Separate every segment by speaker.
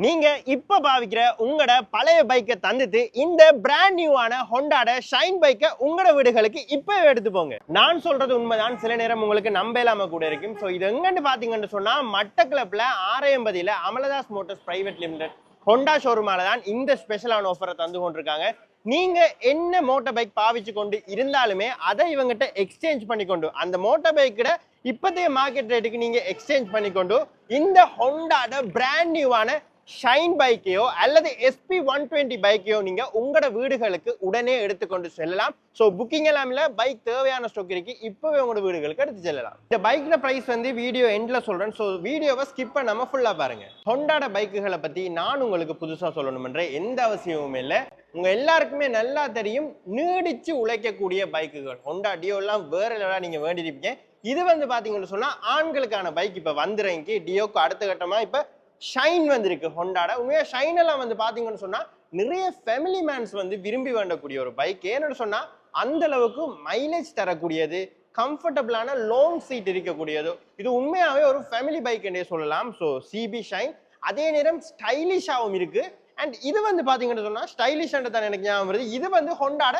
Speaker 1: நீங்க இப்ப பாவிக்கிற உங்களோட பழைய பைக்கை தந்துட்டு இந்த பிராண்ட் நியூவான ஹோண்டாட ஷைன் பைக்கை உங்களோட வீடுகளுக்கு இப்ப எடுத்து போங்க. நான் சொல்றது உண்மைதான், சில நேரம் உங்களுக்கு நம்ப இல்லாம கூட இருக்கும். ஸோ இது எங்கன்னு பாத்தீங்கன்னு சொன்னா மட்டக்களப்புல 680 Amaladas motors private limited Honda ஷோரூமால தான் இந்த ஸ்பெஷலான ஆஃபரை தந்து கொண்டிருக்காங்க. நீங்க என்ன மோட்டார் பைக் பாவிச்சு கொண்டு இருந்தாலுமே அதை இவங்கிட்ட எக்ஸ்சேஞ்ச் பண்ணிக்கொண்டு அந்த மோட்டார் பைக்கிட இப்பத்தைய மார்க்கெட் ரேட்டுக்கு நீங்க எக்ஸ்சேஞ்ச் பண்ணிக்கொண்டு இந்த ஹோண்டாட பிராண்ட் நியூவான ஷைன் பைக்கையோ அல்லது SP120 பைக்கையோ நீங்க உங்களோட வீடுகளுக்கு உடனே எடுத்துக்கொண்டு செல்லலாம். ஸோ புக்கிங் எல்லாம் இல்ல, பைக் தேவையான ஸ்டாக் இருக்கு, இப்பவே உங்களோட வீடுகளுக்கு எடுத்து செல்லலாம். இந்த பைக்ல பிரைஸ் வந்து வீடியோ எண்ட்ல சொல்றேன். ஸோ வீடியோவை ஸ்கிப் பண்ணாம ஃபுல்லா பாருங்க. ஹோண்டாட பைக்குகளை பத்தி நான் உங்களுக்கு புதுசா சொல்லணும்ன்ற எந்த அவசியமும் இல்லை. உங்க எல்லாருக்குமே நல்லா தெரியும், நீடிச்சு உழைக்கக்கூடிய பைக்குகள் ஹோண்டா டியோ எல்லாம் வேற லெவலா நீங்க வேண்டியிருப்பீங்க. இது வந்து பாத்தீங்கன்னு சொன்னா ஆண்களுக்கான பைக் இப்ப வந்துறீங்க. டியோக்கு அடுத்த கட்டமா இப்ப ஷைன் வந்திருக்கு ஹோண்டாட. உண்மையா ஷைன் எல்லாம் வந்து பாத்தீங்கன்னு சொன்னா நிறைய ஃபேமிலி மேன்ஸ் வந்து விரும்பி வேண்டக்கூடிய ஒரு பைக். ஏன்னு சொன்னா அந்த அளவுக்கு மைலேஜ் தரக்கூடியது, கம்ஃபர்டபுளான லாங் சீட் இருக்கக்கூடியது. இது உண்மையாவே ஒரு ஃபேமிலி பைக் என்றே சொல்லலாம். ஸோ சிபி ஷைன் அதே நேரம் ஸ்டைலிஷாவும் இருக்கு. அண்ட் இது வந்து பாத்தீங்கன்னு சொன்னா ஸ்டைலிஷ் தான் எனக்கு ஞாபகம் வருது. இது வந்து ஹோண்டாட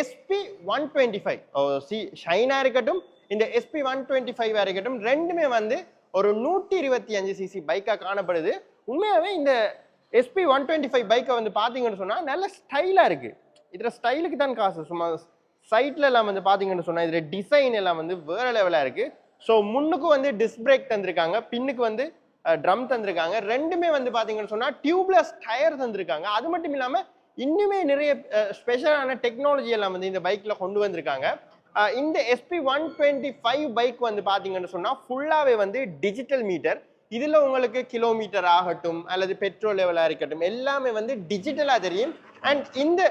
Speaker 1: SP125 ஷைனா இருக்கட்டும், இந்த SP125 இருக்கட்டும், ரெண்டுமே வந்து ஒரு 125 சிசி பைக்கா காணப்படுது. உண்மையாவே இந்த SP125 பைக்கை வந்து பாத்தீங்கன்னு சொன்னா நல்ல ஸ்டைலா இருக்கு. இதுல ஸ்டைலுக்கு தான் காசு. சும்மா சைட்ல எல்லாம் வந்து பாத்தீங்கன்னு சொன்னா இதுல டிசைன் எல்லாம் வந்து வேற லெவலா இருக்கு. ஸோ முன்னுக்கு வந்து டிஸ்க் பிரேக் தந்திருக்காங்க, பின்னுக்கு வந்து ட்ரம் தந்திருக்காங்க. ரெண்டுமே வந்து பாத்தீங்கன்னு சொன்னா டியூப்லெஸ் டயர் தந்திருக்காங்க. அது மட்டும் இல்லாம இன்னுமே நிறைய ஸ்பெஷலான டெக்னாலஜி எல்லாம் வந்து இந்த பைக்ல கொண்டு வந்திருக்காங்க. இந்த SP125 பைக் வந்து பாத்தீங்கன்னு சொன்னா ஃபுல்லாவே வந்து டிஜிட்டல் மீட்டர். இதுல உங்களுக்கு கிலோமீட்டர் ஆகட்டும் அல்லது பெட்ரோல் லெவலா இருக்கட்டும் எல்லாமே வந்து டிஜிட்டலா தெரியும். அண்ட் இந்த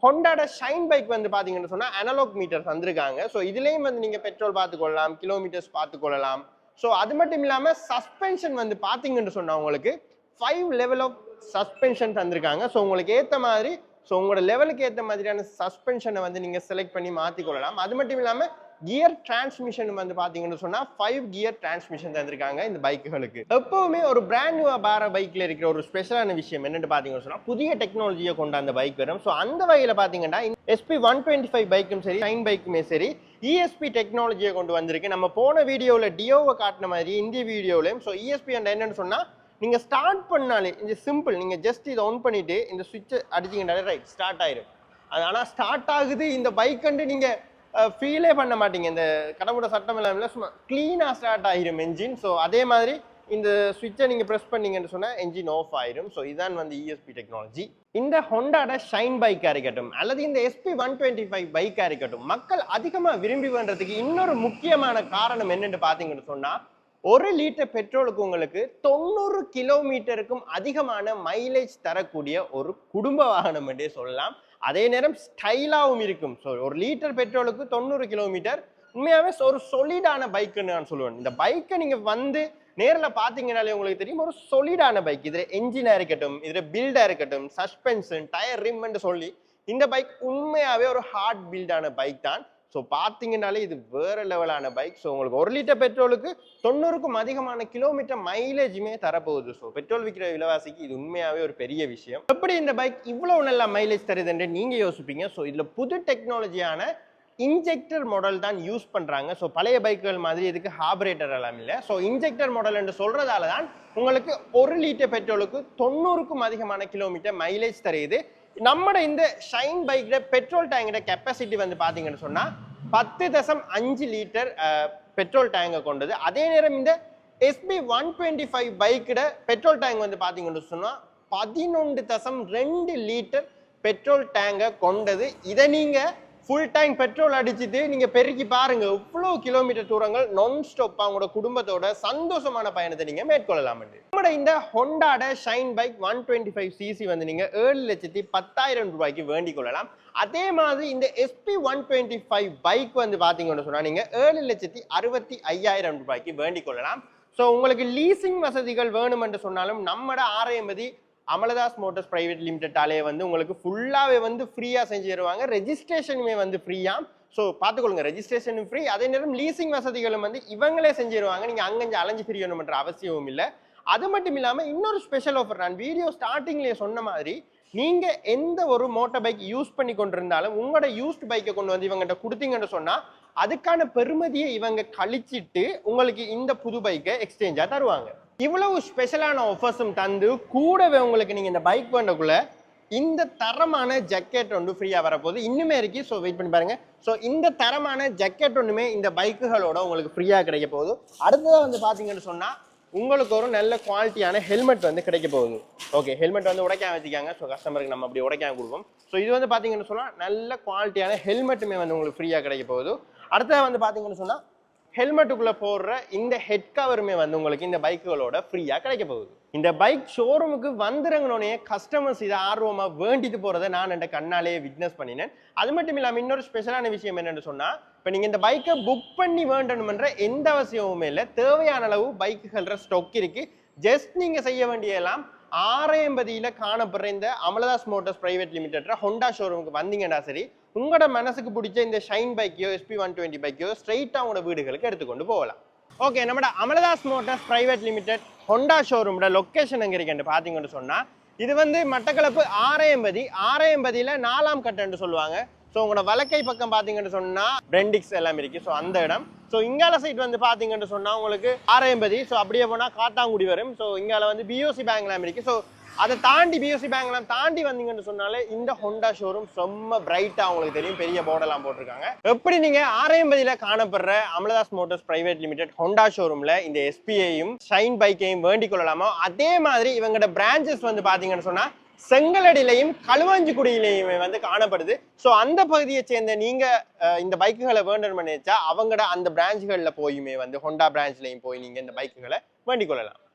Speaker 1: ஹோண்டாட ஷைன் பைக் வந்து பாத்தீங்கன்னு சொன்னா அனலாக் மீட்டர் தந்திருக்காங்க. ஸோ இதுலயும் வந்து நீங்க பெட்ரோல் பார்த்துக்கொள்ளலாம், கிலோமீட்டர்ஸ் பார்த்துக்கொள்ளலாம். ஸோ அது மட்டும் இல்லாம சஸ்பென்ஷன் வந்து பாத்தீங்கன்னு சொன்னா உங்களுக்கு 5 லெவல் ஆஃப் சஸ்பென்ஷன் தந்திருக்காங்க. ஸோ உங்களுக்கு ஏத்த மாதிரி, ஸோ உங்களோட லெவலுக்கு ஏற்ற மாதிரியான சஸ்பென்ஷனை வந்து நீங்க செலக்ட் பண்ணி மாத்திக்கொள்ளலாம். அது மட்டும் இல்லாம கியர் டிரான்ஸ்மிஷன் வந்து பாத்தீங்கன்னு சொன்னா 5 கியர் டிரான்ஸ்மிஷன் தந்திருக்காங்க இந்த பைக்குகளுக்கு. எப்பவுமே ஒரு பிராண்ட் நியூ பார பைக்ல இருக்கிற ஒரு ஸ்பெஷலான விஷயம் என்னன்னு பாத்தீங்கன்னு சொன்னா புதிய டெக்னாலஜியை கொண்ட அந்த பைக் வரும். ஸோ அந்த வகையில பாத்தீங்கன்னா SP125 பைக்கும் சரி, ஷைன் பைக்குமே சரி, ESP டெக்னாலஜியை கொண்டு வந்திருக்கு. நம்ம போன வீடியோல டியோவை காட்டின மாதிரி இந்த வீடியோலையும் ஸோ ESP என்னன்னு சொன்னா நீங்க ஸ்டார்ட் பண்ணாலே இந்த சிம்பிள், நீங்க ஜஸ்ட் இதை ஆன் பண்ணிட்டு இந்த சுவிட்சை அடிச்சிங்கனாலே ரைட் ஸ்டார்ட் ஆயிரும். அது ஆனால் ஸ்டார்ட் ஆகுது இந்த பைக் கண்டு நீங்க ஃபீலே பண்ண மாட்டீங்க. இந்த கடவுட சட்டம் இல்லாமல் சும்மா கிளீனா ஸ்டார்ட் ஆயிரும் என்ஜின். ஸோ அதே மாதிரி இந்த சுவிட்சை நீங்க ப்ரெஸ் பண்ணீங்கன்னு சொன்னா என்ஜின் ஆஃப் ஆயிரும். ஸோ இதான் வந்து ESP டெக்னாலஜி. இந்த ஹோண்டாட ஷைன் பைக்கா இருக்கட்டும் அல்லது இந்த SP125 பைக்கா இருக்கட்டும், மக்கள் அதிகமா விரும்பி வேண்டதுக்கு இன்னொரு முக்கியமான காரணம் என்னன்னு பாத்தீங்கன்னு சொன்னா 1 லிட்டர் பெட்ரோலுக்கு உங்களுக்கு 90 கிலோமீட்டருக்கும் அதிகமான மைலேஜ் தரக்கூடிய ஒரு குடும்ப வாகனம் என்றே சொல்லலாம். அதே நேரம் ஸ்டைலாவும் இருக்கும். ஸோ 1 லிட்டர் பெட்ரோலுக்கு 90 கிலோமீட்டர் உண்மையாவே ஒரு சொலிடான பைக்குன்னு நான் சொல்லுவேன். இந்த பைக்கை நீங்க வந்து நேரில் பார்த்தீங்கன்னாலே உங்களுக்கு தெரியும், ஒரு சொலிடான பைக். இதுல என்ஜினா இருக்கட்டும், இதுல பில்டா இருக்கட்டும், சஸ்பென்ஷன், டயர் ரிம்னு சொல்லி இந்த பைக் உண்மையாவே ஒரு ஹார்ட் பில்டான பைக் தான். ஸோ பார்த்தீங்கன்னாலே இது வேற லெவலான பைக். ஸோ உங்களுக்கு 1 லிட்டர் பெட்ரோலுக்கு 90க்கும் அதிகமான கிலோமீட்டர் மைலேஜுமே தரப்போகுது. ஸோ பெட்ரோல் விற்கிற விலைவாசிக்கு இது உண்மையாவே ஒரு பெரிய விஷயம். எப்படி இந்த பைக் இவ்வளவு நல்ல மைலேஜ் தருதுன்னு நீங்க யோசிப்பீங்க. ஸோ இதுல புது டெக்னாலஜியான இன்ஜெக்டர் மாடல் தான் யூஸ் பண்றாங்க. ஸோ பழைய பைக்குகள் மாதிரி இதுக்கு கார்பரேட்டர் எல்லாம் இல்லை. ஸோ இன்ஜெக்டர் மாடல் என்று சொல்றதால தான் உங்களுக்கு 1 லிட்டர் பெட்ரோலுக்கு 90க்கும் அதிகமான கிலோமீட்டர் மைலேஜ் தருது. நம்ம இந்த ஷைன் பைக்ல பெட்ரோல் டேங்கோட கெப்பாசிட்டி வந்து பாத்தீங்கன்னு சொன்னா 10.5 லிட்டர் பெட்ரோல் டேங்கை கொண்டது. அதே நேரம் இந்த SP125 பைக்கோட பெட்ரோல் டேங்க் வந்து பாத்தீங்கன்னு சொன்னா 11.2 லிட்டர் பெட்ரோல் டேங்கை கொண்டது. இதை நீங்க ஃபுல் டேங்க் பெட்ரோல் அடிச்சுட்டு நீங்க பெருக்கி பாருங்க, இவ்வளவு கிலோமீட்டர் தூரங்கள் நான் ஸ்டாப்பா உங்களோட குடும்பத்தோட சந்தோஷமான பயணத்தை நீங்க மேற்கொள்ளலாம். நம்ம இந்த ஹோண்டாட ஷைன் பைக் 125 சிசி வந்து நீங்க 7,10,000 ரூபாய்க்கு வேண்டிக் கொள்ளலாம். அதே மாதிரி இந்த SP125 பைக் வந்து பாத்தீங்கன்னு சொன்னா நீங்க 7,65,000 ரூபாய்க்கு வேண்டிக் கொள்ளலாம். ஸோ உங்களுக்கு லீசிங் வசதிகள் வேணும் என்று சொன்னாலும் நம்மட 680 அமலதாஸ் மோட்டர்ஸ் பிரைவேட் லிமிடெட்டாலே வந்து உங்களுக்கு ஃபுல்லாவே வந்து ஃப்ரீயா செஞ்சு தருவாங்க. ரெஜிஸ்ட்ரேஷனுமே வந்து ஃப்ரீயா. ஸோ பார்த்துக்கொள்ளுங்க, ரெஜிஸ்ட்ரேஷனும் ஃப்ரீ. அதே நேரம் லீசிங் வசதிகளும் வந்து இவங்களே செஞ்சிருவாங்க. நீங்க அங்கஞ்சு அலைஞ்சு பிரியணும்ன்ற அவசியமும் இல்லை. அது மட்டும் இல்லாமல் இன்னொரு ஸ்பெஷல் ஆஃபர், நான் வீடியோ ஸ்டார்டிங்லேயே சொன்ன மாதிரி நீங்க எந்த ஒரு மோட்டார் பைக் யூஸ் பண்ணி கொண்டிருந்தாலும் உங்களோட யூஸ்ட் பைக்கை கொண்டு வந்து இவங்ககிட்ட கொடுத்தீங்கன்னு சொன்னா அதுக்கான பெருமதியை இவங்க கழிச்சிட்டு உங்களுக்கு இந்த புது பைக்கை எக்ஸ்சேஞ்சா தருவாங்க. இவ்வளவு ஸ்பெஷலான ஆஃபர்ஸும் தந்து கூடவே உங்களுக்கு நீங்க இந்த பைக் வேண்டக்குள்ள இந்த தரமான ஜக்கெட் ஒன்று ஃப்ரீயா வரப்போகுது. இன்னுமே இருக்கு, ஸோ வெயிட் பண்ணி பாருங்க. ஸோ இந்த தரமான ஜக்கெட் ஒன்றுமே இந்த பைக்குகளோட உங்களுக்கு ஃப்ரீயா கிடைக்க போகுது. அடுத்ததாக வந்து பாத்தீங்கன்னு சொன்னா உங்களுக்கு ஒரு நல்ல குவாலிட்டியான ஹெல்மெட் வந்து கிடைக்க போகுது. ஓகே, ஹெல்மெட் வந்து உடைக்காம வச்சுக்காங்க. ஸோ கஸ்டமருக்கு நம்ம அப்படி உடைக்காம கொடுப்போம். ஸோ இது வந்து பாத்தீங்கன்னு சொன்னா நல்ல குவாலிட்டியான ஹெல்மெட்டுமே வந்து உங்களுக்கு ஃப்ரீயா கிடைக்க போகுது. அடுத்ததாக வந்து பாத்தீங்கன்னு சொன்னா ஹெல்மெட்டுக்குள்ள போடுற இந்த ஹெட் கவருமே வந்து உங்களுக்கு இந்த பைக்குகளோட ஃப்ரீயா கிடைக்க போகுது. இந்த பைக் ஷோரூமுக்கு வந்துறங்கனோடனே கஸ்டமர்ஸ் இதை ஆர்வமா வேண்டிட்டு போறதை நான் என் கண்ணாலேயே விட்னஸ் பண்ணினேன். அது மட்டும் இல்லாமல் இன்னொரு ஸ்பெஷலான விஷயம் என்னன்னு சொன்னா, இப்போ நீங்க இந்த பைக்கை புக் பண்ணி வேண்டணும்ன்ற எந்த அவசியமுமே இல்லை. தேவையான அளவு பைக்குகள ஸ்டாக் இருக்கு. ஜஸ்ட் நீங்க செய்ய வேண்டிய எல்லாம் ஆரையம்பதியில காணப்படுற இந்த Amaladas motors private limited Honda ஷோரூமுக்கு வந்தீங்கன்னா சரி, உங்களோட மனசுக்கு பிடிச்ச இந்த ஷைன் பைக்கையோ SP120 பைக்கையோ ஸ்ட்ரைட்டா உங்களோட வீடுகளுக்கு எடுத்துக்கொண்டு போகலாம். ஓகே, நம்ம Amaladas motors private limited Honda ஷோரூமோட லொக்கேஷன் எங்க இருக்குன்னு பாத்தீங்கன்னு சொன்னா, இது வந்து மட்டக்களப்பு ஆரையம்பதியில 4ஆம் கட்டன்னு சொல்லுவாங்க. ஸோ உங்களோட வலக்கை பக்கம் பாத்தீங்கன்னு சொன்னா பிரெண்டிக்ஸ் எல்லாம் இருக்கு. ஸோ அந்த இடம். ஸோ இங்கால சைட் வந்து பாத்தீங்கன்னு சொன்னா உங்களுக்கு ஆரையம்பதி. ஸோ அப்படியே போனா காத்தாங்குடி வரும். ஸோ இங்கால வந்து BOC பேங்க் எல்லாம் இருக்கு. ஸோ அதை தாண்டி BOC பேங்க் எல்லாம் தாண்டி வந்தீங்கன்னு சொன்னாலே இந்த ஹோண்டா ஷோரூம் ரொம்ப பிரைட்டா உங்களுக்கு தெரியும். பெரிய போர்டெல்லாம் போட்டிருக்காங்க. எப்படி நீங்க ஆரையம்பதியில காணப்படுற Amaladas motors private limited Honda ஷோரூம்ல இந்த SPயையும் ஷைன் பைக்கையும் வேண்டிக் கொள்ளலாமோ, அதே மாதிரி இவங்களோட பிரான்ச்சஸ் வந்து பாத்தீங்கன்னு சொன்னா செங்கலடியிலையும் களுவாஞ்சிக்குடியிலையுமே வந்து காணப்படுது. ஸோ அந்த பகுதியை சேர்ந்த நீங்க இந்த பைக்குகளை வேண்டணும் நினைச்சா அவங்களோட அந்த பிரான்ச்சுகளில் போயுமே வந்து ஹோண்டா பிரான்ச்லையும் போய் நீங்க இந்த பைக்குகளை வேண்டிக் கொள்ளலாம்.